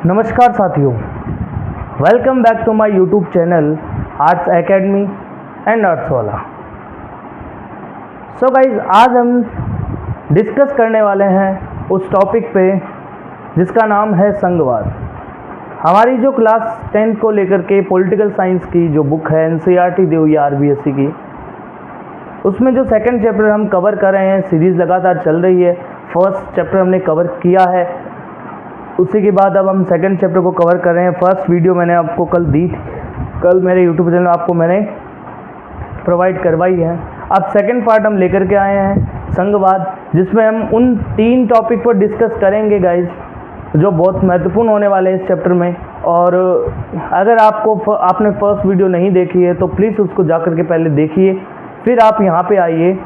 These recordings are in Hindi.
नमस्कार साथियों, welcome back to my YouTube channel arts academy and arts वाला। सो गाइज, आज हम डिस्कस करने वाले हैं उस टॉपिक पे जिसका नाम है संघवाद। हमारी जो क्लास 10th को लेकर के पॉलिटिकल साइंस की जो बुक है NCERT दी हुई RBSE की, उसमें जो सेकंड चैप्टर हम कवर कर रहे हैं, सीरीज़ लगातार चल रही है। फर्स्ट चैप्टर हमने कवर किया है, उसी के बाद अब हम सेकंड चैप्टर को कवर कर रहे हैं। फर्स्ट वीडियो मैंने आपको कल दी थी, कल मेरे यूट्यूब चैनल आपको मैंने प्रोवाइड करवाई है। अब सेकंड पार्ट हम लेकर के आए हैं संघवाद, जिसमें हम उन 3 टॉपिक पर डिस्कस करेंगे गाइज, जो बहुत महत्वपूर्ण होने वाले हैं इस चैप्टर में। और अगर आपने फर्स्ट वीडियो नहीं देखी है तो प्लीज़ उसको जा कर के पहले देखिए, फिर आप यहाँ पे आइए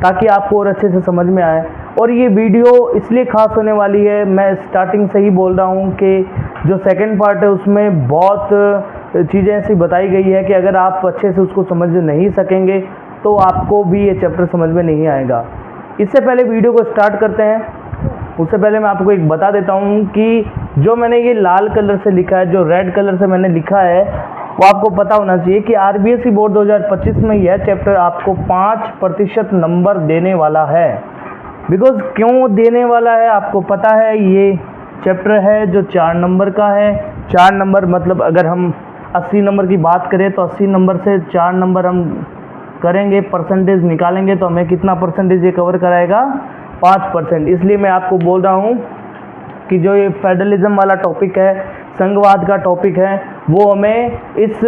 ताकि आपको और अच्छे से समझ में आए। और ये वीडियो इसलिए खास होने वाली है, मैं स्टार्टिंग से ही बोल रहा हूँ कि जो सेकंड पार्ट है उसमें बहुत चीज़ें ऐसी बताई गई है कि अगर आप अच्छे से उसको समझ नहीं सकेंगे तो आपको भी ये चैप्टर समझ में नहीं आएगा। इससे पहले वीडियो को स्टार्ट करते हैं, उससे पहले मैं आपको एक बता देता हूँ कि जो मैंने ये लाल कलर से लिखा है, जो रेड कलर से मैंने लिखा है, वो आपको पता होना चाहिए कि RBSE बोर्ड 2025 में यह चैप्टर आपको 5% नंबर देने वाला है। बिकॉज क्यों देने वाला है आपको पता है, ये चैप्टर है जो 4 नंबर का है। 4 नंबर मतलब अगर हम 80 नंबर की बात करें तो 80 नंबर से 4 नंबर हम करेंगे, परसेंटेज निकालेंगे तो हमें कितना परसेंटेज ये कवर कराएगा, 5%। इसलिए मैं आपको बोल रहा हूँ कि जो ये फेडरलिज्म वाला टॉपिक है, संघवाद का टॉपिक है, वो हमें इस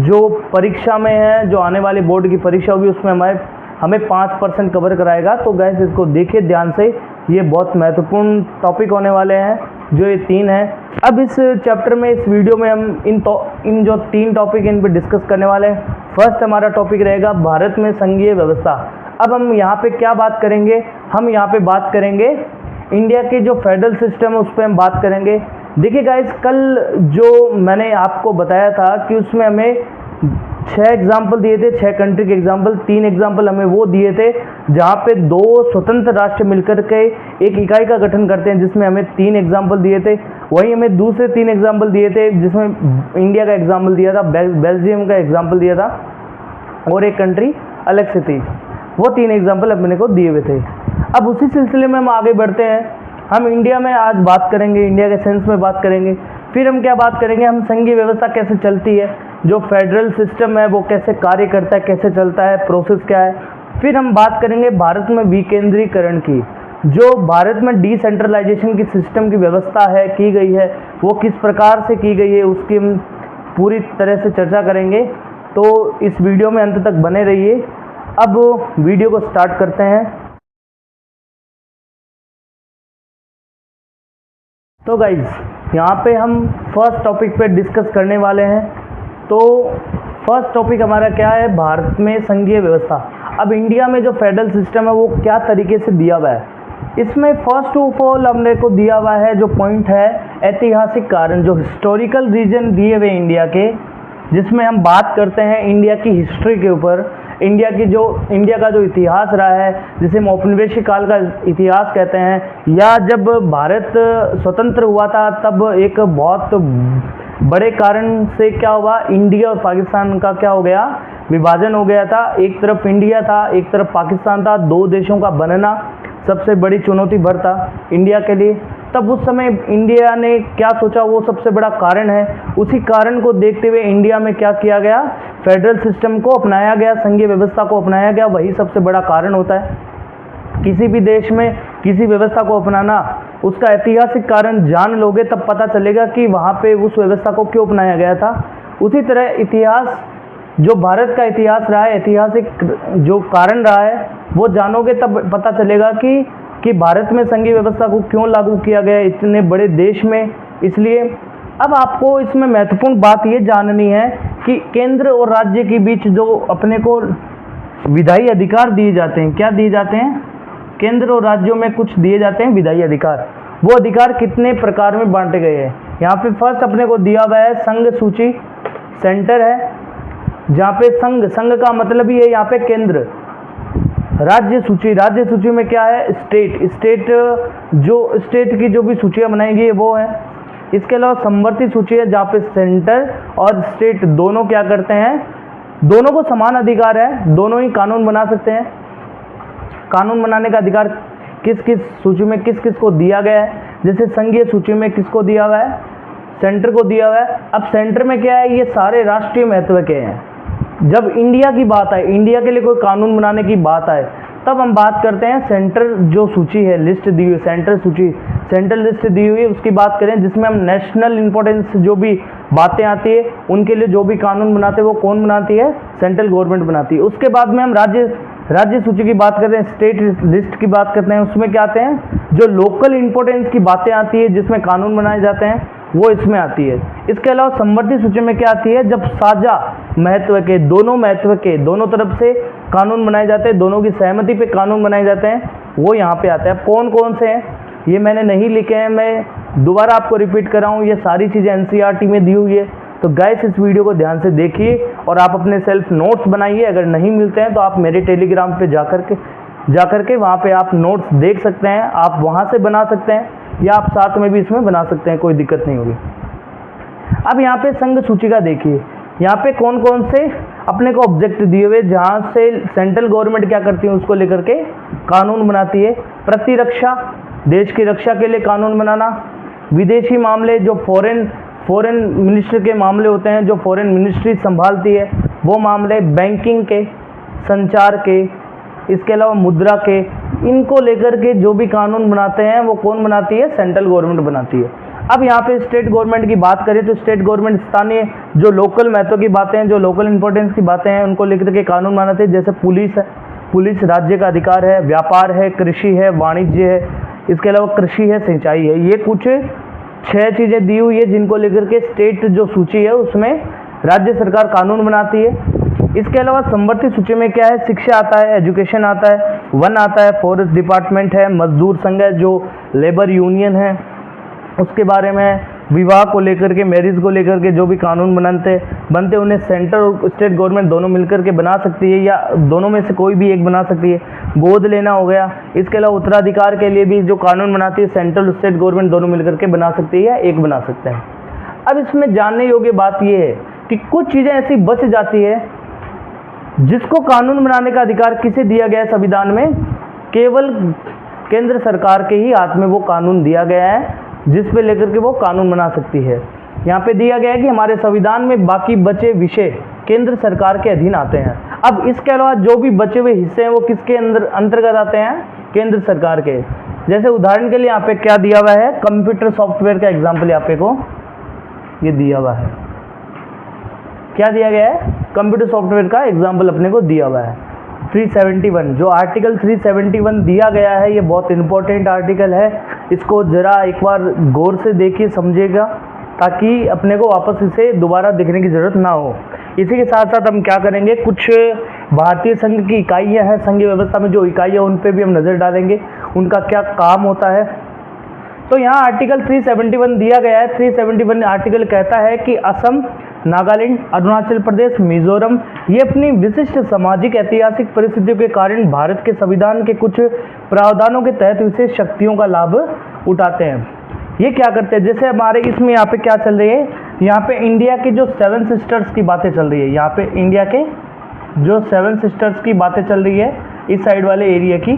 जो परीक्षा में है, जो आने वाली बोर्ड की परीक्षा होगी, उसमें हमें 5% कवर कराएगा। तो गैस इसको देखिए ध्यान से, ये बहुत महत्वपूर्ण टॉपिक होने वाले हैं, जो ये 3 हैं। अब इस चैप्टर में, इस वीडियो में हम इन जो 3 टॉपिक इन पर डिस्कस करने वाले हैं। फर्स्ट हमारा टॉपिक रहेगा भारत में संघीय व्यवस्था। अब हम यहाँ पे क्या बात करेंगे, हम यहाँ पे बात करेंगे इंडिया के जो फेडरल सिस्टम है उस पर हम बात करेंगे। देखिए गाइस, कल जो मैंने आपको बताया था कि उसमें हमें 6 एग्जाम्पल दिए थे, 6 कंट्री के एग्जाम्पल। 3 एग्जाम्पल हमें वो दिए थे जहाँ पे 2 स्वतंत्र राष्ट्र मिलकर के एक इकाई का गठन करते हैं, जिसमें हमें 3 एग्जाम्पल दिए थे। वहीं हमें दूसरे 3 एग्जाम्पल दिए थे, जिसमें इंडिया का एग्जाम्पल दिया था, बेल्जियम का एग्जाम्पल दिया था, और एक कंट्री अलग से थी। वो 3 एग्जाम्पल अपने को दिए हुए थे। अब उसी सिलसिले में हम आगे बढ़ते हैं। हम इंडिया में आज बात करेंगे, इंडिया के सेंस में बात करेंगे। फिर हम क्या बात करेंगे, हम संघीय व्यवस्था कैसे चलती है, जो फेडरल सिस्टम है वो कैसे कार्य करता है, कैसे चलता है, प्रोसेस क्या है। फिर हम बात करेंगे भारत में विकेंद्रीकरण की, जो भारत में डिसेंट्रलाइजेशन की सिस्टम की व्यवस्था है, की गई है, वो किस प्रकार से की गई है, उसकी हम पूरी तरह से चर्चा करेंगे। तो इस वीडियो में अंत तक बने रहिए। अब वीडियो को स्टार्ट करते हैं। तो गाइज, यहाँ पे हम फर्स्ट टॉपिक पे डिस्कस करने वाले हैं। तो फर्स्ट टॉपिक हमारा क्या है, भारत में संघीय व्यवस्था। अब इंडिया में जो फेडरल सिस्टम है वो क्या तरीके से दिया हुआ है, इसमें फर्स्ट ऑफ ऑल हमने को दिया हुआ है जो पॉइंट है ऐतिहासिक कारण, जो हिस्टोरिकल रीजन दिए हुए इंडिया के, जिसमें हम बात करते हैं इंडिया की हिस्ट्री के ऊपर, इंडिया का जो इतिहास रहा है, जिसे हम औपनिवेशिक काल का इतिहास कहते हैं, या जब भारत स्वतंत्र हुआ था तब एक बहुत बड़े कारण से क्या हुआ, इंडिया और पाकिस्तान का क्या हो गया, विभाजन हो गया था। एक तरफ इंडिया था, एक तरफ पाकिस्तान था। 2 देशों का बनना सबसे बड़ी चुनौती भर था इंडिया के लिए। तब उस समय इंडिया ने क्या सोचा, वो सबसे बड़ा कारण है। उसी कारण को देखते हुए इंडिया में क्या किया गया, फेडरल सिस्टम को अपनाया गया, संघीय व्यवस्था को अपनाया गया। वही सबसे बड़ा कारण होता है। किसी भी देश में किसी व्यवस्था को अपनाना, उसका ऐतिहासिक कारण जान लोगे तब पता चलेगा कि वहाँ पे उस व्यवस्था को क्यों अपनाया गया था। उसी तरह इतिहास, जो भारत का इतिहास रहा है, ऐतिहासिक जो कारण रहा है, वो जानोगे तब पता चलेगा कि भारत में संघीय व्यवस्था को क्यों लागू किया गया इतने बड़े देश में। इसलिए अब आपको इसमें महत्वपूर्ण बात ये जाननी है कि केंद्र और राज्य के बीच जो अपने को विधायी अधिकार दिए जाते हैं, क्या दिए जाते हैं, केंद्र और राज्यों में कुछ दिए जाते हैं विधायी अधिकार। वो अधिकार कितने प्रकार में बांटे गए हैं, यहाँ पे फर्स्ट अपने को दिया हुआ है संघ सूची, सेंटर है, जहाँ पे संघ का मतलब ही है यहाँ पे केंद्र। राज्य सूची में क्या है, स्टेट की जो भी सूचियाँ बनाई गई है वो है। इसके अलावा समवर्ती सूची है जहाँ पे सेंटर और स्टेट दोनों क्या करते हैं, दोनों को समान अधिकार है, दोनों ही कानून बना सकते हैं। कानून बनाने का अधिकार किस किस सूची में किस किस को दिया गया है, जैसे संघीय सूची में किसको दिया हुआ है, सेंटर को दिया हुआ है। अब सेंटर में क्या है, ये सारे राष्ट्रीय महत्व के हैं। जब इंडिया की बात आए, इंडिया के लिए कोई कानून बनाने की बात आए, तब हम बात करते हैं सेंटर जो सूची है, लिस्ट दी हुई सेंटर सूची, सेंट्रल लिस्ट दी हुई है उसकी बात करें, जिसमें हम नेशनल इंपॉर्टेंस जो भी बातें आती है उनके लिए जो भी कानून बनाते हैं वो कौन बनाती है, सेंट्रल गवर्नमेंट बनाती है। उसके बाद में हम राज्य सूची की बात करते हैं, स्टेट लिस्ट की बात करते हैं, उसमें क्या आते हैं, जो लोकल इंपॉर्टेंस की बातें आती है जिसमें कानून बनाए जाते हैं वो इसमें आती है। इसके अलावा समवर्ती सूची में क्या आती है, जब साझा महत्व के दोनों तरफ से कानून बनाए जाते हैं, दोनों की सहमति पे कानून बनाए जाते हैं, वो यहाँ पे आता है। कौन कौन से हैं ये मैंने नहीं लिखे हैं, मैं दोबारा आपको रिपीट कर रहा हूँ, ये सारी चीज़ें एनसीईआरटी में दी हुई है। तो गाइस इस वीडियो को ध्यान से देखिए और आप अपने सेल्फ नोट्स बनाइए। अगर नहीं मिलते हैं तो आप मेरे टेलीग्राम पे जाकर के वहाँ पे आप नोट्स देख सकते हैं, आप वहाँ से बना सकते हैं या आप साथ में भी इसमें बना सकते हैं, कोई दिक्कत नहीं होगी। अब यहाँ पे संघ सूची का देखिए, यहाँ पे कौन कौन से अपने को ऑब्जेक्ट दिए हुए जहाँ से सेंट्रल गवर्नमेंट क्या करती है उसको लेकर के कानून बनाती है। प्रतिरक्षा, देश की रक्षा के लिए कानून बनाना। विदेशी मामले, जो फॉरेन मिनिस्टर के मामले होते हैं, जो फॉरेन मिनिस्ट्री संभालती है वो मामले। बैंकिंग के, संचार के, इसके अलावा मुद्रा के, इनको लेकर के जो भी कानून बनाते हैं वो कौन बनाती है, सेंट्रल गवर्नमेंट बनाती है। अब यहाँ पे स्टेट गवर्नमेंट की बात करें तो स्टेट गवर्नमेंट स्थानीय जो लोकल महत्व की बातें हैं, जो लोकल इंपॉर्टेंस की बातें हैं उनको लेकर के कानून बनाते हैं। जैसे पुलिस है, पुलिस राज्य का अधिकार है, व्यापार है, कृषि है, वाणिज्य है, इसके अलावा कृषि है, सिंचाई है। ये कुछ 6 चीज़ें दी हुई है जिनको लेकर के स्टेट जो सूची है उसमें राज्य सरकार कानून बनाती है। इसके अलावा समवर्ती सूची में क्या है, शिक्षा आता है, एजुकेशन आता है, वन आता है, फॉरेस्ट डिपार्टमेंट है, मजदूर संघ है जो लेबर यूनियन है, उसके बारे में विवाह को लेकर के, मैरिज को लेकर के जो भी कानून बनते उन्हें सेंटर और स्टेट गवर्नमेंट दोनों मिलकर के बना सकती है या दोनों में से कोई भी एक बना सकती है। गोद लेना हो गया। इसके अलावा उत्तराधिकार के लिए भी जो कानून बनाती है सेंट्रल स्टेट गवर्नमेंट दोनों मिलकर के बना सकती है या एक बना सकते हैं। अब इसमें जानने योग्य बात यह है कि कुछ चीज़ें ऐसी बच जाती है जिसको कानून बनाने का अधिकार किसे दिया गया है संविधान में, केवल केंद्र सरकार के ही हाथ में वो कानून दिया गया है जिस पे लेकर के वो कानून बना सकती है। यहाँ पे दिया गया है कि हमारे संविधान में बाकी बचे विषय केंद्र सरकार के अधीन आते हैं। अब इसके अलावा जो भी बचे हुए हिस्से हैं वो किसके अंतर्गत आते हैं, केंद्र सरकार के। जैसे उदाहरण के लिए यहाँ पे क्या दिया हुआ है, कंप्यूटर सॉफ्टवेयर का एग्जाम्पल यहाँ पे को ये दिया हुआ है। क्या दिया गया है, कंप्यूटर सॉफ्टवेयर का एग्जाम्पल अपने को दिया हुआ है। 371 जो आर्टिकल 371 दिया गया है ये बहुत इंपॉर्टेंट आर्टिकल है, इसको जरा एक बार गौर से देखिए, समझिएगा, ताकि अपने को वापस इसे दोबारा देखने की ज़रूरत ना हो। इसी के साथ साथ हम क्या करेंगे, कुछ भारतीय संघ की इकाइयाँ हैं, संघीय व्यवस्था में जो इकाइयाँ उन पर भी हम नज़र डालेंगे, उनका क्या काम होता है। तो यहाँ आर्टिकल 371 दिया गया है। 371 आर्टिकल कहता है कि असम, नागालैंड, अरुणाचल प्रदेश, मिजोरम ये अपनी विशिष्ट सामाजिक ऐतिहासिक परिस्थितियों के कारण भारत के संविधान के कुछ प्रावधानों के तहत विशेष शक्तियों का लाभ उठाते हैं। ये क्या करते हैं, जैसे हमारे इसमें यहाँ पे क्या चल रही है, यहाँ पे इंडिया के जो 7 सिस्टर्स की बातें चल रही है, यहाँ पे इंडिया के जो 7 सिस्टर्स की बातें चल रही है, इस साइड वाले एरिया की,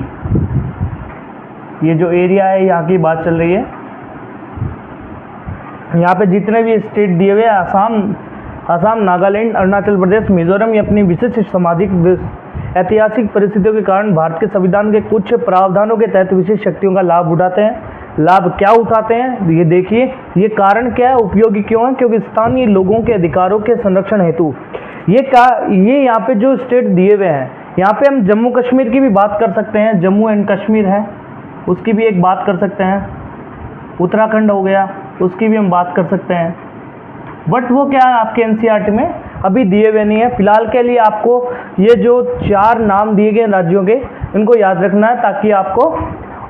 ये जो एरिया है यहाँ की बात चल रही है। यहाँ पे जितने भी स्टेट दिए हुए असम, नागालैंड, अरुणाचल प्रदेश, मिजोरम ये अपनी विशिष्ट सामाजिक ऐतिहासिक परिस्थितियों के कारण भारत के संविधान के कुछ प्रावधानों के तहत विशेष शक्तियों का लाभ उठाते हैं। लाभ क्या उठाते हैं ये देखिए, ये कारण क्या है, उपयोगी क्यों है, क्योंकि स्थानीय लोगों के अधिकारों के संरक्षण हेतु। ये यहाँ पे जो स्टेट दिए हुए हैं, यहाँ पे हम जम्मू कश्मीर की भी बात कर सकते हैं, जम्मू एंड कश्मीर है उसकी भी एक बात कर सकते हैं, उत्तराखंड हो गया उसकी भी हम बात कर सकते हैं। बट वो क्या है आपके एनसीईआरटी में अभी दिए हुए नहीं है। फिलहाल के लिए आपको ये जो 4 नाम दिए गए राज्यों के इनको याद रखना है, ताकि आपको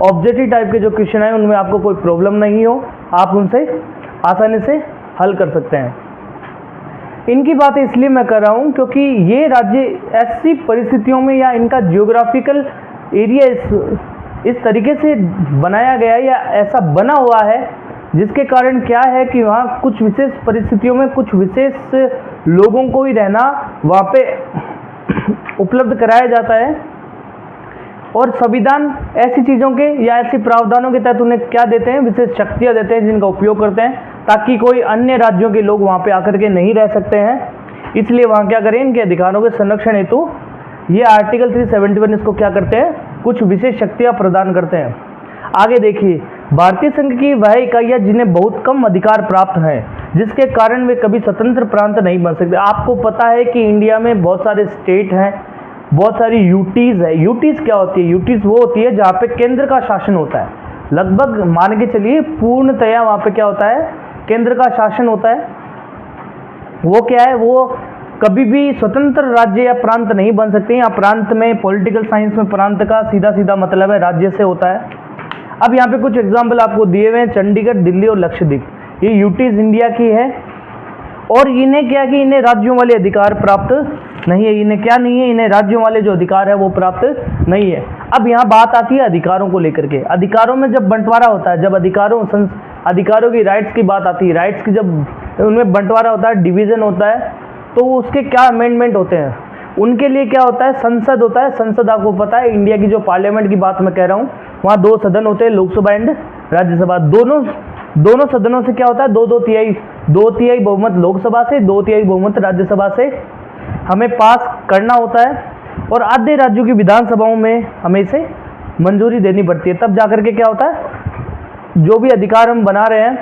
ऑब्जेक्टिव टाइप के जो क्वेश्चन है उनमें आपको कोई प्रॉब्लम नहीं हो, आप उनसे आसानी से हल कर सकते हैं। इनकी बातें इसलिए मैं कर रहा हूँ क्योंकि ये राज्य ऐसी परिस्थितियों में या इनका जियोग्राफिकल एरिया इस तरीके से बनाया गया है या ऐसा बना हुआ है जिसके कारण क्या है कि वहाँ कुछ विशेष परिस्थितियों में कुछ विशेष लोगों को ही रहना वहाँ पे उपलब्ध कराया जाता है, और संविधान ऐसी चीज़ों के या ऐसी प्रावधानों के तहत उन्हें क्या देते हैं, विशेष शक्तियाँ देते हैं जिनका उपयोग करते हैं ताकि कोई अन्य राज्यों के लोग वहाँ पे आकर के नहीं रह सकते हैं। इसलिए वहाँ क्या करें, इनके अधिकारों के संरक्षण हेतु ये आर्टिकल 371 इसको क्या करते हैं, कुछ विशेष शक्तियाँ प्रदान करते हैं। आगे देखिए, भारतीय संघ की वह इकाइयाँ जिन्हें बहुत कम अधिकार प्राप्त हैं, जिसके कारण वे कभी स्वतंत्र प्रांत नहीं बन सकते। आपको पता है कि इंडिया में बहुत सारे स्टेट हैं, बहुत सारी यूटीज़ है। यूटीज़ क्या होती है? यूटीज़ वो होती है जहाँ पे केंद्र का शासन होता है, लगभग मान के चलिए पूर्णतया वहाँ पे क्या होता है, केंद्र का शासन होता है। वो क्या है, वो कभी भी स्वतंत्र राज्य या प्रांत नहीं बन सकते। यहाँ प्रांत में पॉलिटिकल साइंस में प्रांत का सीधा सीधा मतलब है राज्य से होता है। अब यहाँ पे कुछ एग्जाम्पल आपको दिए हुए हैं, चंडीगढ़, दिल्ली और लक्षद्वीप, ये यूटीज़ इंडिया की है। और इन्हें क्या कि इन्हें राज्यों वाले अधिकार प्राप्त नहीं है, इन्हें क्या नहीं है, इन्हें राज्यों वाले जो अधिकार है वो प्राप्त नहीं है। अब यहाँ बात आती है अधिकारों को लेकर के। अधिकारों में जब बंटवारा होता है, जब अधिकारों की राइट्स की बात आती है, राइट्स की जब उनमें बंटवारा होता है, डिवीज़न होता है, तो उसके क्या अमेंडमेंट होते हैं, उनके लिए क्या होता है, संसद होता है। संसद आपको पता है, इंडिया की जो पार्लियामेंट की बात मैं कह रहा हूँ, वहाँ 2 सदन होते हैं, लोकसभा एंड राज्यसभा। दोनों सदनों से क्या होता है, 2 तिहाई बहुमत लोकसभा से, 2 तिहाई बहुमत राज्यसभा से हमें पास करना होता है, और आधे राज्यों की विधानसभाओं में हमें इसे मंजूरी देनी पड़ती है। तब जाकर के क्या होता है, जो भी अधिकार हम बना रहे हैं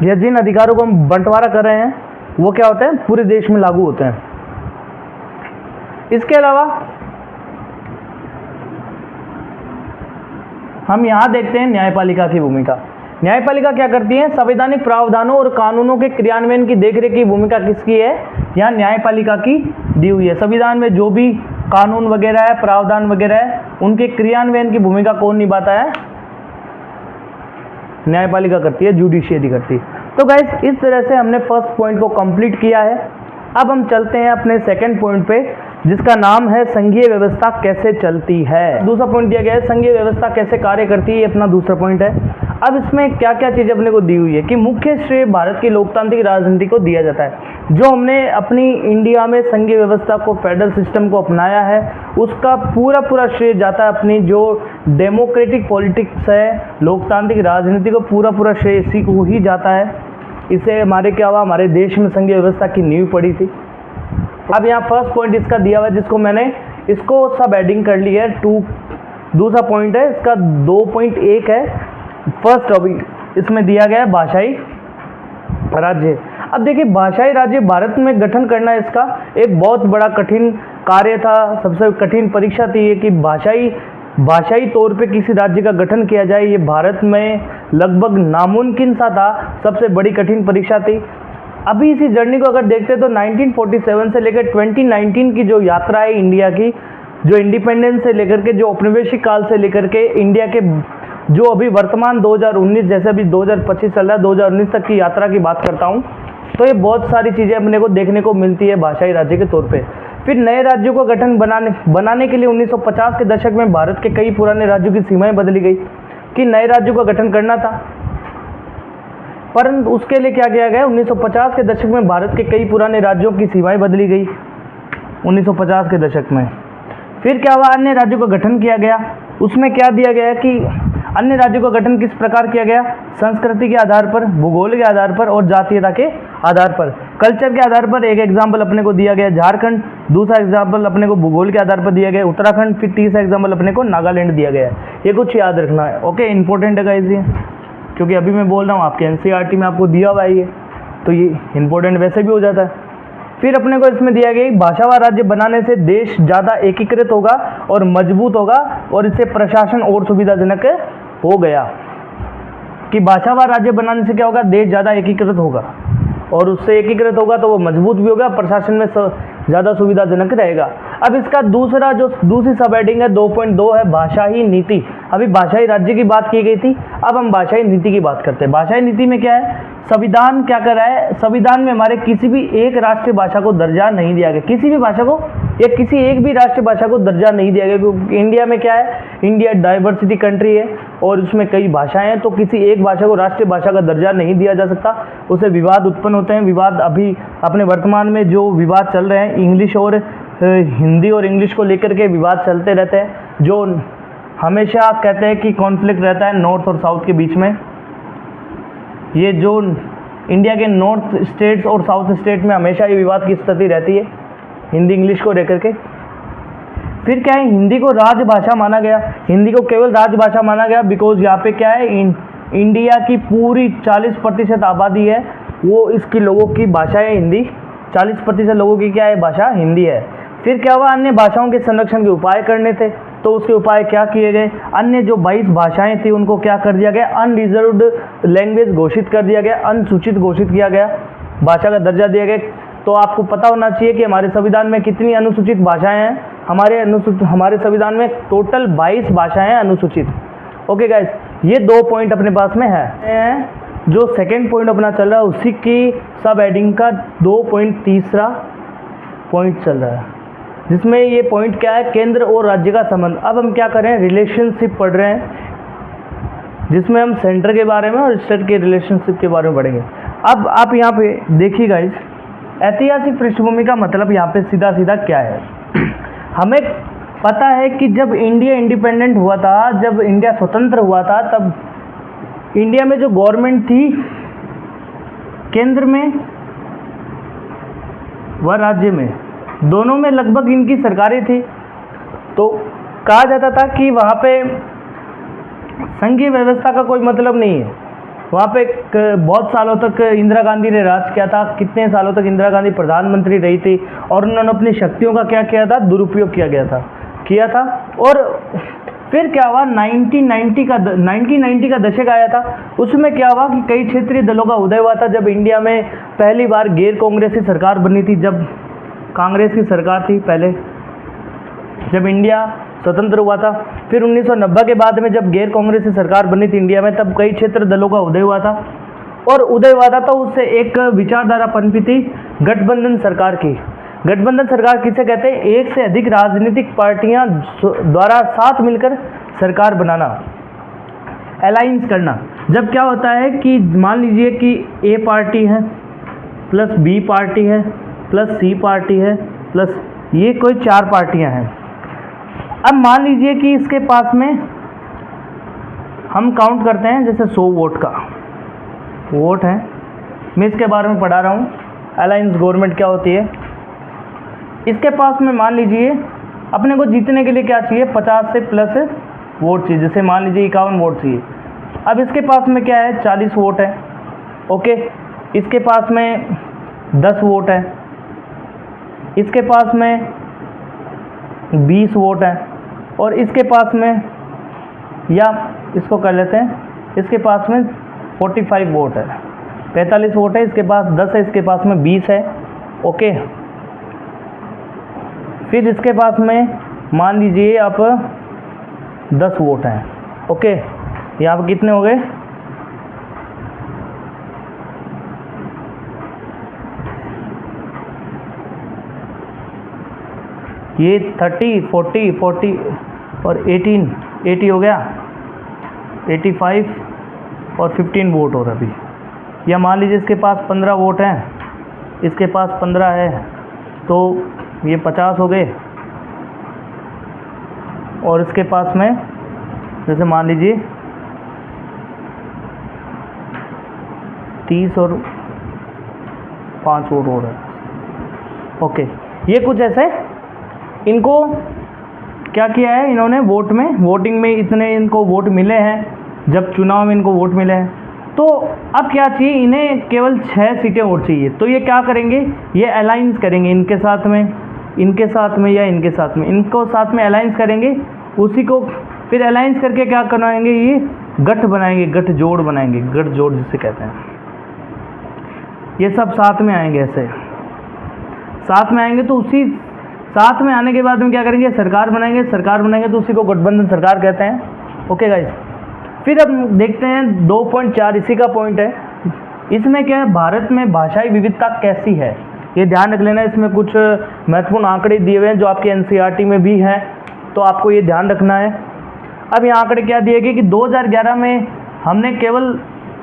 या जिन अधिकारों को हम बंटवारा कर रहे हैं वो क्या होते हैं, पूरे देश में लागू होते हैं। इसके अलावा हम यहाँ देखते हैं न्यायपालिका की भूमिका। न्यायपालिका क्या करती है, संवैधानिक प्रावधानों और कानूनों के क्रियान्वयन की देखरेख की भूमिका किसकी है, यहाँ न्यायपालिका की दी हुई है। संविधान में जो भी कानून वगैरह है, प्रावधान वगैरह है, उनके क्रियान्वयन की भूमिका कौन निभाता है, न्यायपालिका करती है, जुडिशियरी करती है। तो गाइस, इस तरह से हमने फर्स्ट पॉइंट को कंप्लीट किया है। अब हम चलते हैं अपने सेकंड पॉइंट पे, जिसका नाम है संघीय व्यवस्था कैसे चलती है। दूसरा पॉइंट दिया गया है संघीय व्यवस्था कैसे कार्य करती है, ये अपना दूसरा पॉइंट है। अब इसमें क्या क्या चीज़ें अपने को दी हुई है कि मुख्य श्रेय भारत की लोकतांत्रिक राजनीति को दिया जाता है। जो हमने अपनी इंडिया में संघीय व्यवस्था को, फेडरल सिस्टम को अपनाया है, उसका पूरा श्रेय जाता है अपनी जो डेमोक्रेटिक पॉलिटिक्स है, लोकतांत्रिक राजनीति को पूरा श्रेय इसी को ही जाता है। इसे हमारे क्या हुआ, हमारे देश में संघीय व्यवस्था की नींव पड़ी थी। अब यहाँ फर्स्ट पॉइंट इसका दिया हुआ है, जिसको मैंने इसको सब एडिंग कर लिया है। दूसरा पॉइंट है इसका 2.1 है। फर्स्ट टॉपिक इसमें दिया गया है भाषाई राज्य। अब देखिए, भाषाई राज्य भारत में गठन करना इसका एक बहुत बड़ा कठिन कार्य था। सबसे कठिन परीक्षा थी ये कि भाषाई तौर पे किसी राज्य का गठन किया जाए, ये भारत में लगभग नामुमकिन सा था। सबसे बड़ी कठिन परीक्षा थी। अभी इसी जर्नी को अगर देखते तो 1947 से लेकर 2019 की जो यात्रा है इंडिया की, जो इंडिपेंडेंस से लेकर के, जो औपनिवेशिक काल से लेकर के इंडिया के जो अभी वर्तमान 2019, जैसे अभी 2025 चल रहा है, 2019 तक की यात्रा की बात करता हूँ, तो ये बहुत सारी चीज़ें अपने को देखने को मिलती है भाषाई राज्य के तौर पे। फिर नए राज्यों को गठन बनाने के लिए 1950 के दशक में भारत के कई पुराने राज्यों की सीमाएं बदली गई कि नए राज्यों का गठन करना था, परंतु उसके लिए क्या किया गया, 1950 के दशक में भारत के कई पुराने राज्यों की सीमाएं बदली गई 1950 के दशक में। फिर क्या हुआ, अन्य राज्यों का गठन किया गया। उसमें क्या दिया गया कि अन्य राज्यों का गठन किस प्रकार किया गया, संस्कृति के आधार पर, भूगोल के आधार पर और जातीयता के आधार पर, कल्चर के आधार पर। एक एग्जाम्पल अपने को दिया गया झारखंड, दूसरा एग्जाम्पल अपने को भूगोल के आधार पर दिया गया उत्तराखंड, फिर तीसरा एग्जाम्पल अपने को नागालैंड दिया गया है। ये कुछ याद रखना है, ओके, इंपॉर्टेंट है गाइस ये, क्योंकि अभी मैं बोल रहा हूँ आपके एनसीईआरटी में आपको दिया हुआ है ये, तो ये इंपॉर्टेंट वैसे भी हो जाता है। फिर अपने को इसमें दिया गया भाषावार राज्य बनाने से देश ज़्यादा एकीकृत होगा और मजबूत होगा, और इससे प्रशासन और सुविधाजनक हो गया। कि भाषावार राज्य बनाने से क्या होगा, देश ज़्यादा एकीकृत होगा, और उससे एकीकृत होगा तो वो मजबूत भी होगा, प्रशासन में ज़्यादा सुविधाजनक रहेगा। अब इसका दूसरी सब हेडिंग है 2.2 है भाषाई नीति। अभी भाषाई राज्य की बात की गई थी, अब हम भाषाई नीति की बात करते हैं। भाषाई नीति में क्या है, संविधान क्या कर रहा है, संविधान में हमारे किसी भी एक राष्ट्रीय भाषा को दर्जा नहीं दिया गया, किसी भी भाषा को या किसी एक भी राष्ट्रीय भाषा को दर्जा नहीं दिया गया, क्योंकि इंडिया में क्या है, इंडिया डाइवर्सिटी कंट्री है और उसमें कई भाषाएं हैं, तो किसी एक भाषा को राष्ट्रीय भाषा का दर्जा नहीं दिया जा सकता, उससे विवाद उत्पन्न होते हैं। विवाद अभी अपने वर्तमान में जो विवाद चल रहे हैं, इंग्लिश और हिंदी और इंग्लिश को लेकर के विवाद चलते रहते हैं, जो हमेशा कहते हैं कि कॉन्फ्लिक्ट रहता है नॉर्थ और साउथ के बीच में। ये जो इंडिया के नॉर्थ स्टेट्स और साउथ स्टेट में हमेशा ये विवाद की स्थिति रहती है हिंदी इंग्लिश को लेकर के। फिर क्या है, हिंदी को राजभाषा माना गया, हिंदी को केवल राजभाषा माना गया बिकॉज यहाँ पे क्या है, इंडिया की पूरी 40% आबादी है, वो इसकी लोगों की भाषा है हिंदी, 40% लोगों की क्या है, भाषा हिंदी है। फिर क्या हुआ, अन्य भाषाओं के संरक्षण के उपाय करने थे, तो उसके उपाय क्या किए गए, अन्य जो 22 भाषाएं थी उनको क्या कर दिया गया, अनरिजर्व्ड लैंग्वेज घोषित कर दिया गया, अनुसूचित घोषित किया गया, भाषा का दर्जा दिया गया। तो आपको पता होना चाहिए कि हमारे संविधान में कितनी अनुसूचित भाषाएं हैं, हमारे संविधान में टोटल 22 भाषाएं हैं अनुसूचित। ओके गाइस, ये 2 पॉइंट अपने पास में है। जो सेकेंड पॉइंट अपना चल रहा है उसी की सब हेडिंग का 2.3 पॉइंट चल रहा है, जिसमें ये पॉइंट क्या है, केंद्र और राज्य का संबंध। अब हम क्या कर रहे हैं, रिलेशनशिप पढ़ रहे हैं, जिसमें हम सेंटर के बारे में और स्टेट के रिलेशनशिप के बारे में पढ़ेंगे। अब आप यहाँ पे देखिए गाइस, ऐतिहासिक पृष्ठभूमि का मतलब यहाँ पे सीधा सीधा क्या है। हमें पता है कि जब इंडिया इंडिपेंडेंट हुआ था, जब इंडिया स्वतंत्र हुआ था, तब इंडिया में जो गवर्नमेंट थी केंद्र में व राज्य में, दोनों में लगभग इनकी सरकारें थी। तो कहा जाता था कि वहाँ पे संघीय व्यवस्था का कोई मतलब नहीं है। वहाँ पे बहुत सालों तक इंदिरा गांधी ने राज किया था, कितने सालों तक इंदिरा गांधी प्रधानमंत्री रही थी, और उन्होंने अपनी शक्तियों का क्या किया था, दुरुपयोग किया था। और फिर क्या हुआ, 1990 का दशक आया था, उसमें क्या हुआ कि कई क्षेत्रीय दलों का उदय हुआ था। जब इंडिया में पहली बार गैर कांग्रेसी सरकार बनी थी, जब कांग्रेस की सरकार थी पहले, जब इंडिया स्वतंत्र हुआ था, फिर 1990 के बाद में जब गैर कांग्रेसी सरकार बनी थी इंडिया में, तब कई क्षेत्र दलों का उदय हुआ था। और उदय हुआ था तो उससे एक विचारधारा पनपी थी गठबंधन सरकार की। गठबंधन सरकार किसे कहते हैं, एक से अधिक राजनीतिक पार्टियां द्वारा साथ मिलकर सरकार बनाना, अलाइंस करना। जब क्या होता है कि मान लीजिए कि ए पार्टी है प्लस बी पार्टी है प्लस सी पार्टी है प्लस ये कोई 4 पार्टियां हैं। अब मान लीजिए कि इसके पास में हम काउंट करते हैं जैसे 100 वोट का वोट है, मैं इसके बारे में पढ़ा रहा हूँ, अलायंस गवर्नमेंट क्या होती है। इसके पास में मान लीजिए अपने को जीतने के लिए क्या चाहिए, 50 से प्लस वोट चाहिए, जैसे मान लीजिए 51 वोट चाहिए। अब इसके पास में क्या है, 40 वोट है। ओके, इसके पास में 10 वोट है, इसके पास में 20 वोट है, और इसके पास में, या इसको कर लेते हैं, इसके पास में 45 वोट है, 45 वोट है, इसके पास 10 है, इसके पास में 20 है। ओके, फिर इसके पास में मान लीजिए आप 10 वोट हैं। ओके, यहाँ पर कितने हो गए, ये 30, 40 और 80 हो गया, 85 और 15 वोट हो रहा अभी। या मान लीजिए इसके पास 15 वोट हैं, इसके पास 15 है, तो ये 50 हो गए। और इसके पास में जैसे मान लीजिए 30 और 5 वोट हो रहा है। ओके, ये कुछ ऐसे इनको क्या किया है इन्होंने, वोटिंग में इतने इनको वोट मिले हैं, जब चुनाव में इनको वोट मिले हैं। तो अब क्या चाहिए, इन्हें केवल 6 सीटें और चाहिए। तो ये क्या करेंगे, ये अलाइंस करेंगे इनके साथ में या इनके साथ में, इनको साथ में अलाइंस करेंगे। उसी को फिर अलाइंस करके क्या करवाएंगे, ये गठ बनाएंगे, गठजोड़ बनाएंगे, गठजोड़ जिसे कहते हैं। ये सब साथ में आएंगे, ऐसे साथ में आएंगे। तो उसी साथ में आने के बाद में क्या करेंगे, सरकार बनाएंगे, तो उसी को गठबंधन सरकार कहते हैं। ओके गाइस, फिर अब देखते हैं 2.4, इसी का पॉइंट है। इसमें क्या है, भारत में भाषाई विविधता कैसी है, ये ध्यान रख लेना, इसमें कुछ महत्वपूर्ण आंकड़े दिए हुए हैं जो आपके एनसीईआरटी में भी हैं, तो आपको ये ध्यान रखना है। अब ये आंकड़े क्या दिए गए कि 2011 में हमने केवल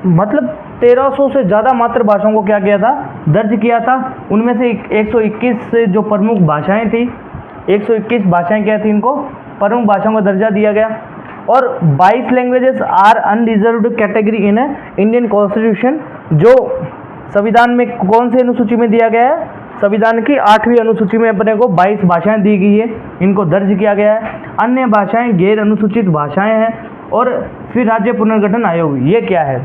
मतलब 1300 से ज़्यादा मातृभाषाओं को क्या किया था, दर्ज किया था। उनमें से 121 जो प्रमुख भाषाएं थी, 121 भाषाएं क्या थी, इनको प्रमुख भाषाओं का दर्जा दिया गया। और 22 languages are unreserved category in Indian constitution, जो संविधान में कौन सी अनुसूची में दिया गया है, संविधान की 8वीं अनुसूची में अपने को 22 भाषाएं दी गई है, इनको दर्ज किया गया है। अन्य भाषाएं गैर अनुसूचित भाषाएं हैं। और फिर राज्य पुनर्गठन आयोग, ये क्या है,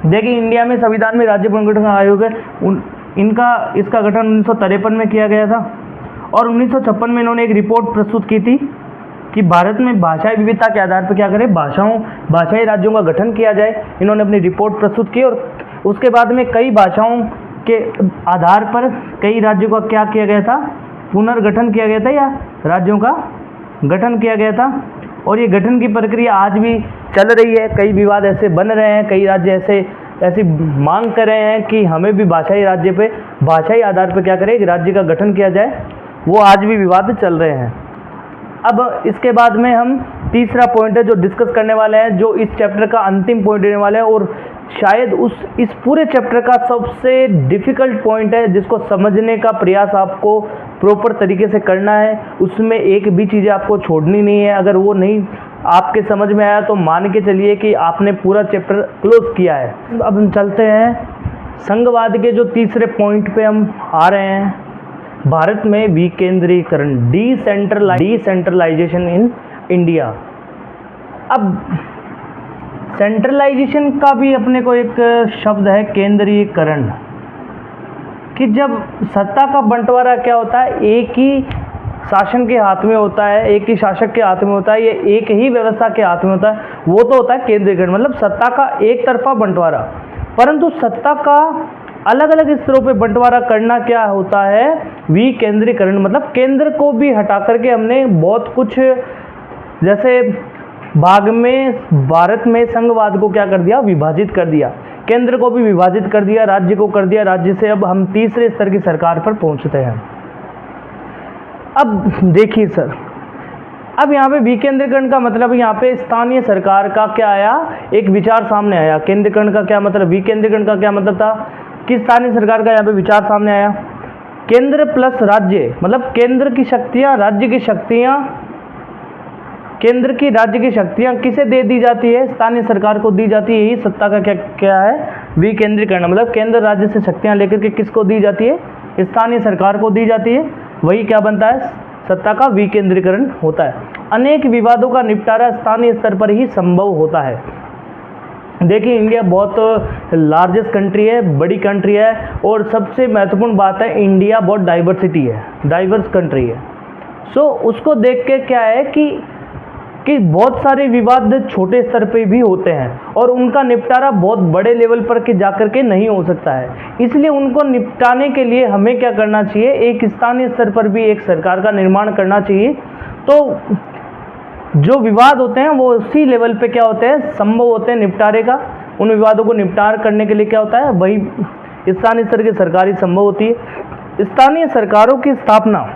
देखिए इंडिया में संविधान में राज्य पुनर्गठन आयोग है, इसका गठन 1953 में किया गया था। और 1956 में इन्होंने एक रिपोर्ट प्रस्तुत की थी कि भारत में भाषाई विविधता के आधार पर क्या करें, भाषाई राज्यों का गठन किया जाए। इन्होंने अपनी रिपोर्ट प्रस्तुत की और उसके बाद में कई भाषाओं के आधार पर कई राज्यों का क्या किया गया था, पुनर्गठन किया गया था या राज्यों का गठन किया गया था। और ये गठन की प्रक्रिया आज भी चल रही है। कई विवाद ऐसे बन रहे हैं, कई राज्य ऐसी मांग कर रहे हैं कि हमें भी भाषाई राज्य पे भाषाई आधार पर क्या करें, एक राज्य का गठन किया जाए, वो आज भी विवाद चल रहे हैं। अब इसके बाद में हम तीसरा पॉइंट है जो डिस्कस करने वाले हैं, जो इस चैप्टर का अंतिम पॉइंट रहने वाला है और शायद इस पूरे चैप्टर का सबसे डिफ़िकल्ट पॉइंट है, जिसको समझने का प्रयास आपको प्रॉपर तरीके से करना है। उसमें एक भी चीज़ें आपको छोड़नी नहीं है। अगर वो नहीं आपके समझ में आया तो मान के चलिए कि आपने पूरा चैप्टर क्लोज किया है। अब हम चलते हैं संघवाद के जो तीसरे पॉइंट पे हम आ रहे हैं, भारत में विकेंद्रीकरण, डिसेंट्रलाइजेशन इन इंडिया। अब सेंट्रलाइजेशन का भी अपने को एक शब्द है केंद्रीकरण, कि जब सत्ता का बंटवारा क्या होता है, एक ही शासन के हाथ में होता है, एक ही शासक के हाथ में होता है, ये एक ही व्यवस्था के हाथ में होता है, वो तो होता है केंद्रीकरण, मतलब सत्ता का एक तरफा बंटवारा। परंतु सत्ता का अलग अलग स्तरों पे बंटवारा करना क्या होता है, विकेंद्रीकरण, मतलब केंद्र को भी हटा करके हमने बहुत कुछ, जैसे भाग में भारत में संघवाद को क्या कर दिया, विभाजित कर दिया, केंद्र को भी विभाजित कर दिया, राज्य को कर दिया, राज्य से अब हम तीसरे स्तर की सरकार पर पहुंचते हैं। अब देखिए सर, अब यहाँ पे विकेंद्रीकरण का मतलब यहाँ पे स्थानीय सरकार का क्या आया, एक विचार सामने आया। केंद्रीकरण का क्या मतलब, विकेंद्रीकरण का क्या मतलब था कि स्थानीय सरकार का यहाँ पे विचार सामने आया। केंद्र प्लस राज्य, मतलब केंद्र की शक्तियाँ, राज्य की शक्तियाँ, केंद्र की राज्य की शक्तियाँ किसे दे दी जाती है, स्थानीय सरकार को दी जाती है। यही सत्ता का क्या है, विकेंद्रीकरण, मतलब केंद्र राज्य से शक्तियाँ लेकर के किसको दी जाती है, स्थानीय सरकार को दी जाती है। वही क्या बनता है, सत्ता का विकेंद्रीकरण होता है। अनेक विवादों का निपटारा स्थानीय स्तर पर ही संभव होता है। देखिए इंडिया बहुत लार्जेस्ट कंट्री है, बड़ी कंट्री है, और सबसे महत्वपूर्ण बात है इंडिया बहुत डाइवर्सिटी है, डाइवर्स कंट्री है। सो उसको देख के क्या है कि बहुत सारे विवाद छोटे स्तर पे भी होते हैं और उनका निपटारा बहुत बड़े लेवल पर के जाकर के नहीं हो सकता है। इसलिए उनको निपटाने के लिए हमें क्या करना चाहिए, एक स्थानीय स्तर पर भी एक सरकार का निर्माण करना चाहिए। तो जो विवाद होते हैं वो उसी लेवल पे क्या होते हैं, संभव होते हैं निपटारे का। उन विवादों को निपटार करने के लिए क्या होता है, वही स्थानीय स्तर की सरकार ही संभव होती है। स्थानीय सरकारों की स्थापना,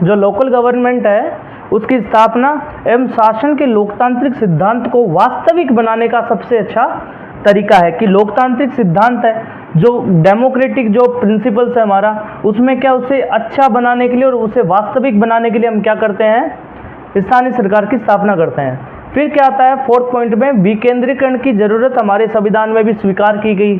जो लोकल गवर्नमेंट है उसकी स्थापना एवं शासन के लोकतांत्रिक सिद्धांत को वास्तविक बनाने का सबसे अच्छा तरीका है। कि लोकतांत्रिक सिद्धांत है, जो डेमोक्रेटिक जो प्रिंसिपल्स है हमारा, उसमें क्या उसे अच्छा बनाने के लिए और उसे वास्तविक बनाने के लिए हम क्या करते हैं, स्थानीय सरकार की स्थापना करते हैं। फिर क्या आता है फोर्थ पॉइंट में, विकेंद्रीकरण की जरूरत हमारे संविधान में भी स्वीकार की गई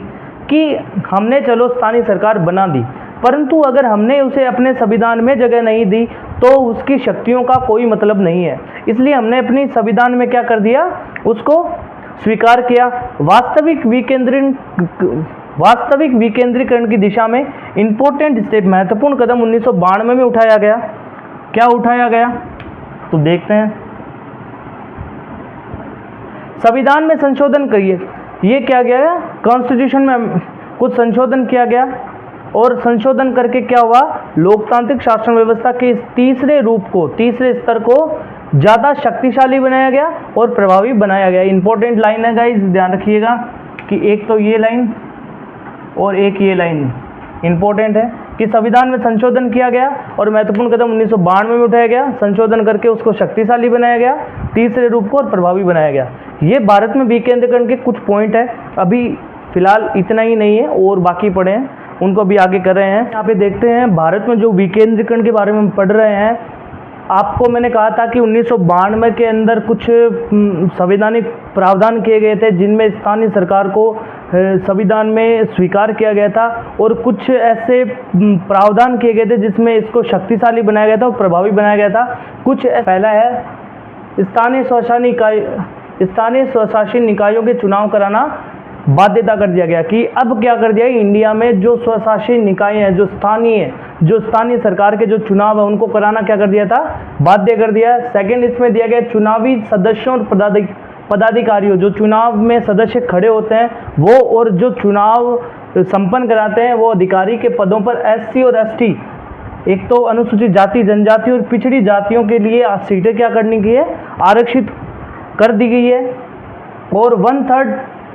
कि हमने चलो स्थानीय सरकार बना दी, परंतु अगर हमने उसे अपने संविधान में जगह नहीं दी तो उसकी शक्तियों का कोई मतलब नहीं है। इसलिए हमने अपनी संविधान में क्या कर दिया, उसको स्वीकार किया। वास्तविक विकेंद्रीकरण की दिशा में इंपॉर्टेंट स्टेप, महत्वपूर्ण कदम 1992 में उठाया गया। क्या उठाया गया तो देखते हैं। संविधान में संशोधन करिए, ये क्या गया, कॉन्स्टिट्यूशन में कुछ संशोधन किया गया और संशोधन करके क्या हुआ, लोकतांत्रिक शासन व्यवस्था के इस तीसरे रूप को, तीसरे स्तर को ज़्यादा शक्तिशाली बनाया गया और प्रभावी बनाया गया। इंपॉर्टेंट लाइन है गाइस, ध्यान रखिएगा कि एक तो ये लाइन और एक ये लाइन, इंपॉर्टेंट है कि संविधान में संशोधन किया गया और महत्वपूर्ण कदम 1992 में उठाया गया, संशोधन करके उसको शक्तिशाली बनाया गया, तीसरे रूप को और प्रभावी बनाया गया। ये भारत में विकेंद्रीकरण के कुछ पॉइंट है, अभी फिलहाल इतना ही नहीं है और बाकी पढ़े हैं उनको भी आगे कर रहे हैं। यहाँ पे देखते हैं भारत में जो विकेंद्रीकरण के बारे में हम पढ़ रहे हैं। आपको मैंने कहा था कि 1992 के अंदर कुछ संवैधानिक प्रावधान किए गए थे जिनमें स्थानीय सरकार को संविधान में स्वीकार किया गया था और कुछ ऐसे प्रावधान किए गए थे जिसमें इसको शक्तिशाली बनाया गया था और प्रभावी बनाया गया था। कुछ पहला है स्थानीय स्वशासी निकायों के चुनाव कराना बाध्यता कर दिया गया कि अब क्या कर दिया इंडिया में जो स्वशासी निकाय हैं, जो स्थानीय सरकार के जो चुनाव है उनको कराना क्या कर दिया था, बाध्य कर दिया। सेकंड, इसमें दिया गया चुनावी सदस्यों और पदाधिकारियों, जो चुनाव में सदस्य खड़े होते हैं वो और जो चुनाव संपन्न कराते हैं वो अधिकारी के पदों पर SC और ST, एक तो अनुसूचित जाति जनजाति और पिछड़ी जातियों के लिए सीटें क्या करने की है, आरक्षित कर दी गई है। और 1/3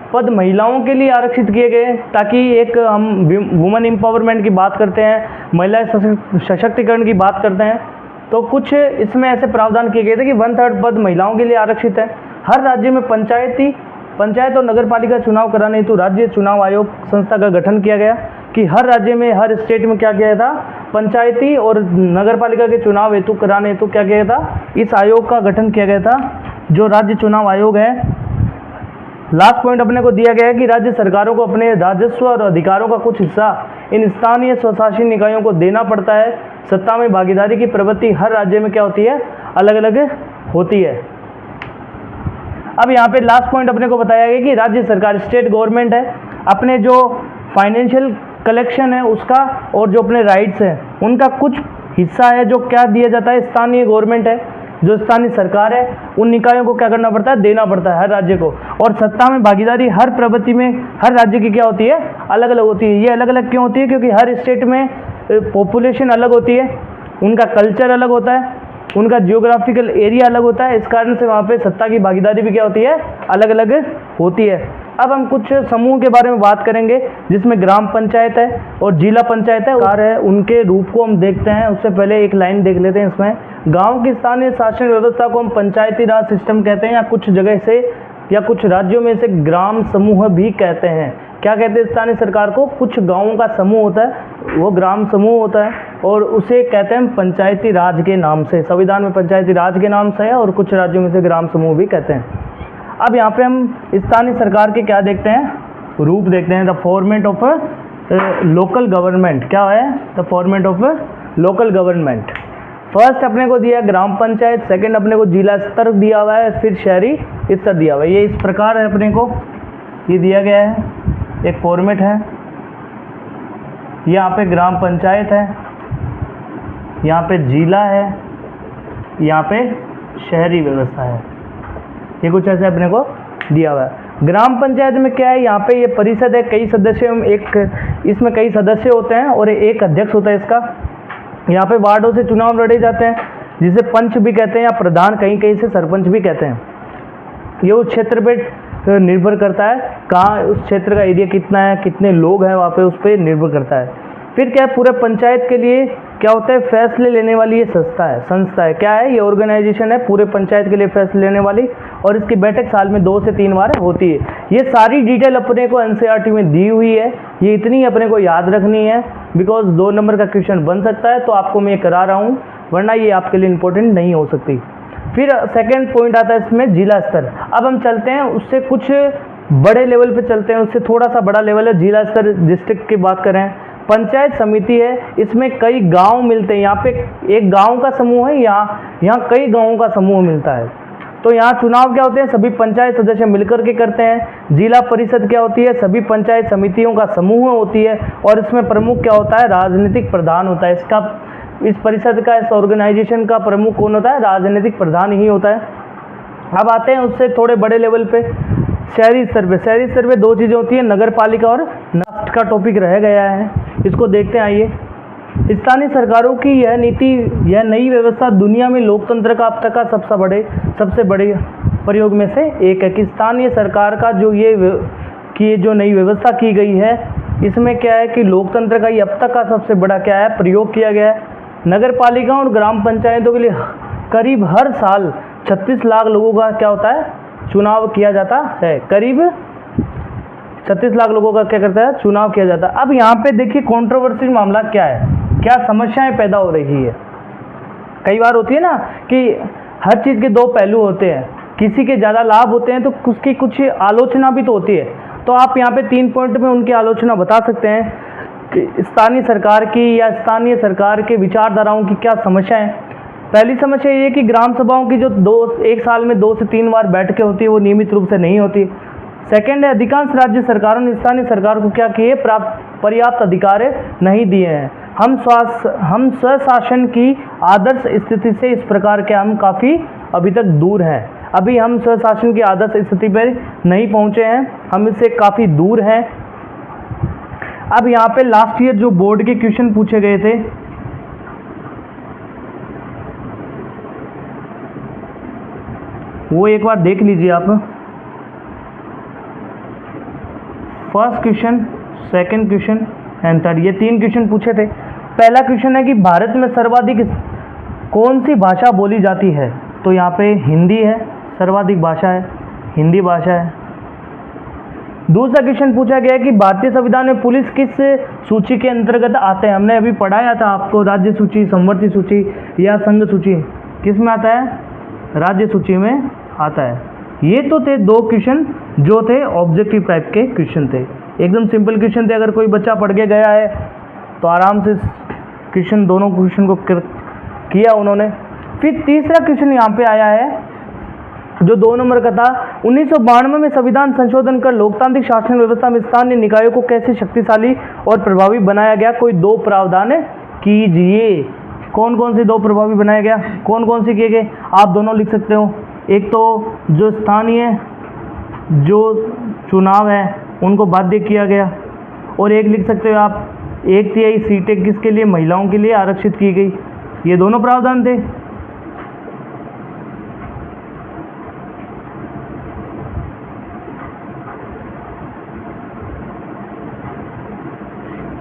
पद महिलाओं के लिए आरक्षित किए गए ताकि एक हम वुमेन एम्पावरमेंट की बात करते हैं, महिला सशक्तिकरण की बात करते हैं, तो कुछ इसमें ऐसे प्रावधान किए गए थे कि 1/3 पद महिलाओं के लिए आरक्षित है। हर राज्य में पंचायत और नगर पालिका चुनाव कराने हेतु राज्य चुनाव आयोग संस्था का गठन किया गया कि हर राज्य में, हर स्टेट में क्या किया था, पंचायती और नगर पालिका के चुनाव हेतु कराने हेतु क्या किया था, इस आयोग का गठन किया गया था जो राज्य चुनाव आयोग है। लास्ट पॉइंट अपने को दिया गया है कि राज्य सरकारों को अपने राजस्व और अधिकारों का कुछ हिस्सा इन स्थानीय स्वशासी निकायों को देना पड़ता है। सत्ता में भागीदारी की प्रवृत्ति हर राज्य में क्या होती है, अलग अलग होती है। अब यहाँ पे लास्ट पॉइंट अपने को बताया गया कि राज्य सरकार, स्टेट गवर्नमेंट है, अपने जो फाइनेंशियल कलेक्शन है उसका और जो अपने राइट्स हैं उनका कुछ हिस्सा है जो क्या दिया जाता है, स्थानीय गवर्नमेंट है, जो स्थानीय सरकार है, उन निकायों को क्या करना पड़ता है, देना पड़ता है हर राज्य को। और सत्ता में भागीदारी हर प्रवृत्ति में हर राज्य की क्या होती है, अलग अलग होती है। ये अलग अलग क्यों होती है, क्योंकि हर स्टेट में पॉपुलेशन अलग होती है, उनका कल्चर अलग होता है, उनका जियोग्राफिकल एरिया अलग होता है, इस कारण से वहाँ पे सत्ता की भागीदारी भी क्या होती है, अलग अलग होती है। अब हम कुछ समूह के बारे में बात करेंगे जिसमें ग्राम पंचायत है और जिला पंचायत है, उनके रूप को हम देखते हैं। उससे पहले एक लाइन देख लेते हैं इसमें, गांव की स्थानीय शासन व्यवस्था को हम पंचायती राज सिस्टम कहते हैं या कुछ जगह से या कुछ राज्यों में से ग्राम समूह भी कहते हैं। क्या कहते हैं स्थानीय सरकार को, कुछ गाँवों का समूह होता है वो ग्राम समूह होता है और उसे कहते हैं पंचायती राज के नाम से। संविधान में पंचायती राज के नाम से है और कुछ राज्यों में से ग्राम समूह भी कहते हैं। अब यहाँ पे हम स्थानीय सरकार के क्या देखते हैं, रूप देखते हैं। The format of local government क्या है, the format of local government. First अपने को दिया ग्राम पंचायत, सेकंड अपने को जिला स्तर दिया हुआ है, फिर शहरी स्तर दिया हुआ है। ये इस प्रकार है, अपने को ये दिया गया है, एक फॉर्मेट है। यहाँ पे ग्राम पंचायत है, यहाँ पे जिला है, यहाँ पे शहरी व्यवस्था है। ये कुछ ऐसे अपने को दिया हुआ है। ग्राम पंचायत में क्या है, यहाँ पे ये परिषद है, कई सदस्य, इसमें कई सदस्य होते हैं और एक अध्यक्ष होता है इसका। यहाँ पे वार्डों से चुनाव लड़े जाते हैं जिसे पंच भी कहते हैं या प्रधान, कहीं कहीं से सरपंच भी कहते हैं। ये उस क्षेत्र पे निर्भर करता है, कहाँ उस क्षेत्र का एरिया कितना है, कितने लोग हैं वहाँ पे, उस पर निर्भर करता है। फिर क्या है, पूरे पंचायत के लिए क्या होता है, फैसले लेने वाली ये संस्था है। क्या है, ये ऑर्गेनाइजेशन है पूरे पंचायत के लिए फैसले लेने वाली, और इसकी बैठक साल में 2 से 3 बार होती है। ये सारी डिटेल अपने को NCERT में दी हुई है, ये इतनी अपने को याद रखनी है बिकॉज 2 नंबर का क्वेश्चन बन सकता है, तो आपको मैं ये करा रहा हूँ, वरना ये आपके लिए इंपॉर्टेंट नहीं हो सकती। फिर सेकेंड पॉइंट आता है इसमें जिला स्तर। अब हम चलते हैं उससे कुछ बड़े लेवल पे चलते हैं, उससे थोड़ा सा बड़ा लेवल है जिला स्तर। डिस्ट्रिक्ट की बात करें, पंचायत समिति है, इसमें कई गांव मिलते हैं। यहाँ पे एक गांव का समूह है, यहाँ कई गांवों का समूह मिलता है। तो यहाँ चुनाव क्या होते हैं, सभी पंचायत सदस्य मिलकर के करते हैं। जिला परिषद क्या होती है, सभी पंचायत समितियों का समूह होती है, और इसमें प्रमुख क्या होता है, राजनीतिक प्रधान होता है। इस परिषद का, इस ऑर्गेनाइजेशन का प्रमुख कौन होता है, राजनीतिक प्रधान ही होता है। अब आते हैं उससे थोड़े बड़े लेवल पे, शहरी स्तर पे। शहरी स्तर पे 2 चीज़ें होती हैं, नगर पालिका और नगर का टॉपिक रह गया है, इसको देखते हैं। आइए, स्थानीय सरकारों की यह नीति, यह नई व्यवस्था दुनिया में लोकतंत्र का अब तक का सबसे बड़े प्रयोग में से एक है कि स्थानीय सरकार का जो जो नई व्यवस्था की गई है इसमें क्या है कि लोकतंत्र का ये अब तक का सबसे बड़ा क्या है प्रयोग किया गया है। नगर पालिकाओं और ग्राम पंचायतों के लिए करीब हर साल 36 लाख लोगों का क्या होता है चुनाव किया जाता है। करीब 36 लाख लोगों का क्या करता है चुनाव किया जाता है। अब यहाँ पे देखिए कंट्रोवर्सी मामला क्या है, क्या समस्याएं पैदा हो रही है। कई बार होती है ना कि हर चीज़ के दो पहलू होते हैं, किसी के ज़्यादा लाभ होते हैं तो उसकी कुछ आलोचना भी तो होती है। तो आप यहाँ पे 3 पॉइंट में उनकी आलोचना बता सकते हैं कि स्थानीय सरकार की या स्थानीय सरकार के विचारधाराओं की क्या समस्या है। पहली समस्या ये है कि ग्राम सभाओं की जो एक साल में 2 से 3 बार बैठकें होती है वो नियमित रूप से नहीं होती। सेकंड है, अधिकांश राज्य सरकारों ने स्थानीय सरकार को क्या किए पर्याप्त अधिकार नहीं दिए हैं। हम स्वशासन की आदर्श स्थिति से इस प्रकार के हम काफ़ी अभी तक दूर हैं। अभी हम स्वशासन की आदर्श स्थिति पर नहीं पहुंचे हैं, हम इससे काफ़ी दूर हैं। अब यहाँ पे लास्ट ईयर जो बोर्ड के क्वेश्चन पूछे गए थे वो एक बार देख लीजिए आप। First question, second question and third, ये 3 क्वेश्चन पूछे थे। पहला क्वेश्चन है कि भारत में सर्वाधिक कौन सी भाषा बोली जाती है। तो यहाँ पे हिंदी है, सर्वाधिक भाषा है हिंदी भाषा है। दूसरा क्वेश्चन पूछा गया है कि भारतीय संविधान में पुलिस किस सूची के अंतर्गत आते हैं। हमने अभी पढ़ाया था आपको, राज्य सूची, संवर्ती सूची या संघ सूची, किस में आता है राज्य सूची में आता है। ये तो थे 2 क्वेश्चन जो थे ऑब्जेक्टिव टाइप के क्वेश्चन थे, एकदम सिंपल क्वेश्चन थे। अगर कोई बच्चा पढ़ के गया है तो आराम से क्वेश्चन दोनों क्वेश्चन को किया उन्होंने। फिर तीसरा क्वेश्चन यहाँ पे आया है जो 2 नंबर का था। 1992 में संविधान संशोधन कर लोकतांत्रिक शासन व्यवस्था में स्थानीय निकायों को कैसे शक्तिशाली और प्रभावी बनाया गया। कोई 2 प्रावधान कीजिए। कौन कौन से 2 प्रभावी बनाया गया, कौन कौन से किए गए आप दोनों लिख सकते हो। एक तो जो स्थानीय जो चुनाव है उनको बाध्य किया गया, और एक लिख सकते हो आप 1/3 सीटें किसके लिए महिलाओं के लिए आरक्षित की गई। ये दोनों प्रावधान थे।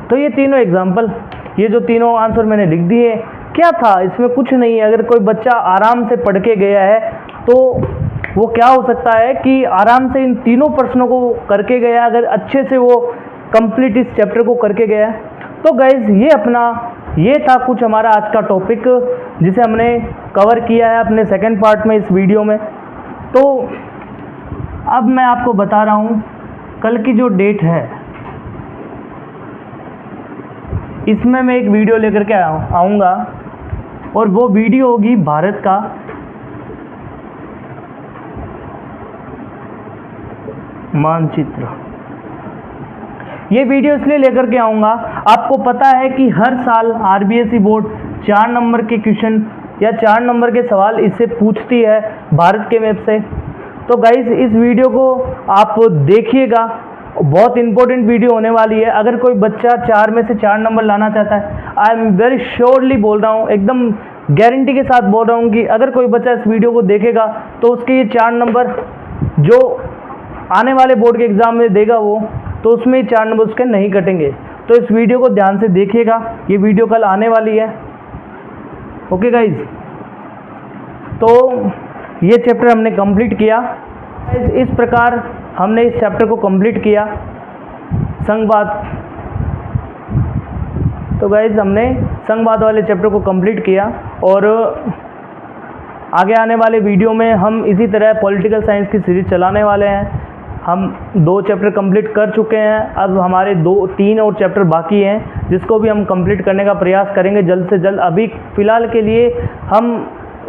तो ये तीनों एग्जाम्पल, ये जो तीनों आंसर मैंने लिख दिए, क्या था इसमें कुछ नहीं है। अगर कोई बच्चा आराम से पढ़ के गया है तो वो क्या हो सकता है कि आराम से इन तीनों प्रश्नों को करके गया, अगर अच्छे से वो कंप्लीट इस चैप्टर को करके गया। तो गाइज ये था कुछ हमारा आज का टॉपिक जिसे हमने कवर किया है अपने सेकंड पार्ट में इस वीडियो में। तो अब मैं आपको बता रहा हूँ कल की जो डेट है इसमें मैं एक वीडियो लेकर के आऊँगा, और वो वीडियो होगी भारत का मानचित्र। ये वीडियो इसलिए लेकर के आऊँगा, आपको पता है कि हर साल आरबीएसई बोर्ड 4 नंबर के क्वेश्चन या 4 नंबर के सवाल इससे पूछती है भारत के मैप से। तो गाइस इस वीडियो को आप देखिएगा, बहुत इंपॉर्टेंट वीडियो होने वाली है। अगर कोई बच्चा 4 में से 4 नंबर लाना चाहता है, आई एम वेरी श्योरली बोल रहा हूँ, एकदम गारंटी के साथ बोल रहा हूँ कि अगर कोई बच्चा इस वीडियो को देखेगा तो उसके ये 4 नंबर जो आने वाले बोर्ड के एग्ज़ाम में देगा वो, तो उसमें 4 नंबर उसके नहीं कटेंगे। तो इस वीडियो को ध्यान से देखिएगा, ये वीडियो कल आने वाली है। ओके गाइज, तो ये चैप्टर हमने कंप्लीट किया। इस प्रकार हमने इस चैप्टर को कंप्लीट किया संघवाद। तो गाइज हमने संघवाद वाले चैप्टर को कंप्लीट किया, और आगे आने वाले वीडियो में हम इसी तरह पॉलिटिकल साइंस की सीरीज चलाने वाले हैं। हम 2 चैप्टर कंप्लीट कर चुके हैं, अब हमारे 3 और चैप्टर बाकी हैं जिसको भी हम कंप्लीट करने का प्रयास करेंगे जल्द से जल्द। अभी फ़िलहाल के लिए हम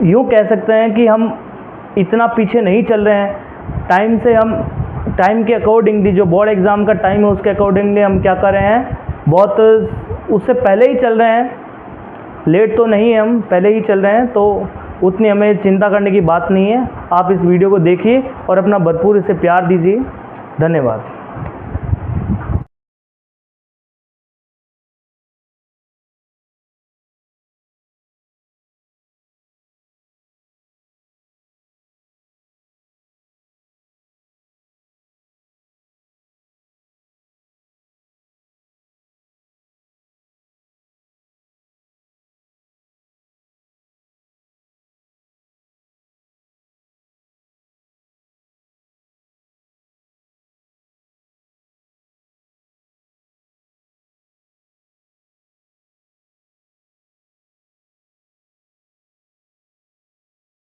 यूँ कह सकते हैं कि हम इतना पीछे नहीं चल रहे हैं टाइम से। हम टाइम के अकॉर्डिंगली, जो बोर्ड एग्ज़ाम का टाइम है उसके अकॉर्डिंगली हम क्या कर रहे हैं, बहुत उससे पहले ही चल रहे हैं, लेट तो नहीं है, हम पहले ही चल रहे हैं। तो उतनी हमें चिंता करने की बात नहीं है। आप इस वीडियो को देखिए और अपना भरपूर इसे प्यार दीजिए। धन्यवाद।